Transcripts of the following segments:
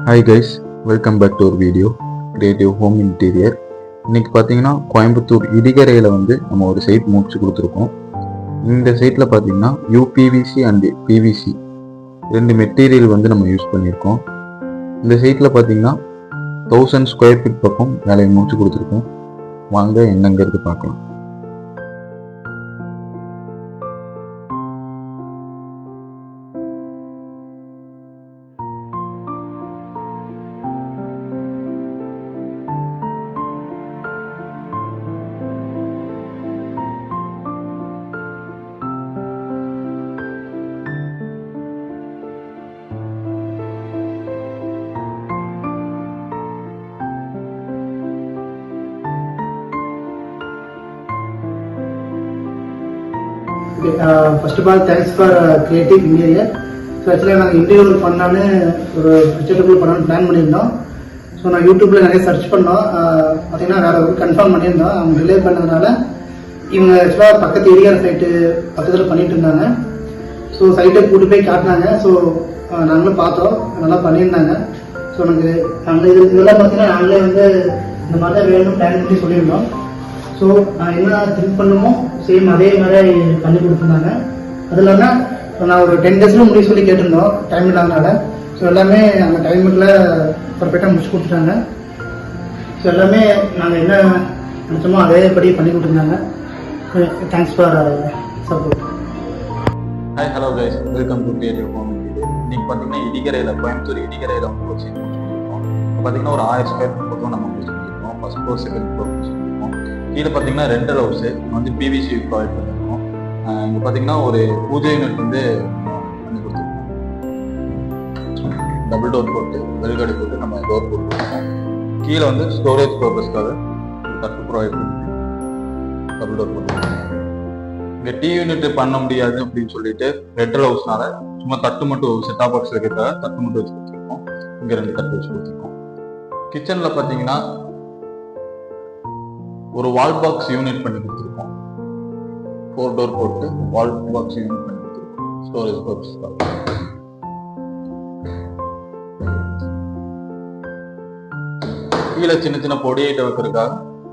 Hi guys, welcome back to ஒரு video creative home interior. இன்னைக்கு பார்த்தீங்கன்னா கோயம்புத்தூர் இடிகரையில் நம்ம ஒரு சைட் முடிச்சு கொடுத்துருக்கோம். இந்த சைட்டில் பார்த்தீங்கன்னா யூபிவிசி அண்ட் பிவிசி ரெண்டு மெட்டீரியல் நம்ம யூஸ் பண்ணியிருக்கோம். இந்த சைட்டில் பார்த்தீங்கன்னா 1000 ஸ்கொயர் ஃபீட் பக்கம் வேலையை முடிச்சு கொடுத்துருக்கோம். வாங்க என்னங்கிறது பார்க்கலாம். First of all thanks for creative interior. So ஆக்சுவலாக நாங்கள் இன்டீரியர் பண்ணலான்னு ஒரு பிக்சர் பண்ணலான்னு பிளான் பண்ணியிருந்தோம். ஸோ நான் யூடியூப்பில் நிறைய சர்ச் பண்ணோம். பார்த்தீங்கன்னா வேறு ஒரு கன்ஃபார்ம் பண்ணியிருந்தோம். அவங்க டிலே பண்ணதுனால இவங்க ஆக்சுவலாக பக்கத்து ஏரியா சைட்டு பக்கத்தில் பண்ணிட்டு இருந்தாங்க. ஸோ சைட்டை கூட்டு போய் காட்டினாங்க. ஸோ நாங்களும் பார்த்தோம், நல்லா பண்ணியிருந்தாங்க. ஸோ எனக்கு அந்த இதெல்லாம் பார்த்தீங்கன்னா நாங்களே இந்த மாதிரி தான் வேணும்னு பிளான் பண்ணி சொல்லியிருந்தோம். ஸோ என்ன திங்க் பண்ணுமோ சேம் அதே மாதிரி பண்ணி கொடுத்துருந்தாங்க. அது இல்லாமல் நான் ஒரு 10 days முடிவு சொல்லி கேட்டிருந்தோம், டைம் இல்லாதனால. ஸோ எல்லாமே அந்த டைமுக்குள்ளே பர்ஃபெக்டாக முடிச்சு கொடுத்துட்டாங்க. ஸோ எல்லாமே நாங்கள் என்ன நினச்சோமோ அதேபடி பண்ணி கொடுத்துருந்தாங்க. Thanks for support. Hi, hello guys, welcome to creative home interior. இன்னைக்கு பார்த்தீங்கன்னா இடிகரையில், கோயம்புத்தூர் இடிகரையில் ஒரு சைட் முடிச்சு கொடுத்துருக்கோம். பார்த்தீங்கன்னா ஒரு 1000 ஸ்கொயர் ஃபீட் பக்கம் நம்ம முடிச்சு கொடுத்துருக்கோம். ஃபர்ஸ்ட் ஃப்ளோர், செகண்ட் ஃப்ளோர் முடிச்சு கொடுத்துருக்கோம். கீழே பார்த்தீங்கன்னா ரெண்டல் ஹவுஸு பிவிசி ப்ரொவைட் பண்ணியிருக்கோம். இங்கே பார்த்தீங்கன்னா ஒரு பூஜை யூனிட் பண்ணி கொடுத்துருக்கோம். டபுள் டோர் போட்டு வெல்கடை போட்டு நம்ம டோர் போட்டுருக்கோம். கீழே ஸ்டோரேஜ் பர்பஸ்க்காக தட்டு ப்ரொவைட் பண்ணிருக்கோம். டபுள் டோர் போட்டுருக்கோம். இங்கே டீ யூனிட் பண்ண முடியாது அப்படின்னு சொல்லிட்டு ரெண்டல் ஹவுஸ்னால சும்மா தட்டு மட்டும் செட்டாப் பாக்ஸ் வைக்கிறதுக்காக தட்டு மட்டும் வச்சு கொடுத்துருக்கோம். இங்கே 2 தட்டு வச்சு கொடுத்துருக்கோம். கிச்சனில் பார்த்தீங்கன்னா ஒரு வால் பாக்ஸ் யூனிட் பண்ணி கொடுத்துருக்கோம். 4 டோர் போட்டு வால் பாக்ஸ் யூனிட் பண்ணி கொடுத்துருக்கோம். ஸ்டோரேஜ் பர்பஸ்க்காக. கீழே சின்ன சின்ன பொடி ஐட்டம் வைக்கிறதுக்காக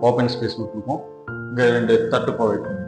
ஓப்பன் ஸ்பேஸ் கொடுத்துருக்கோம். இங்கே 2 தட்டு ப்ரொவைட் பண்ணிருக்கோம்.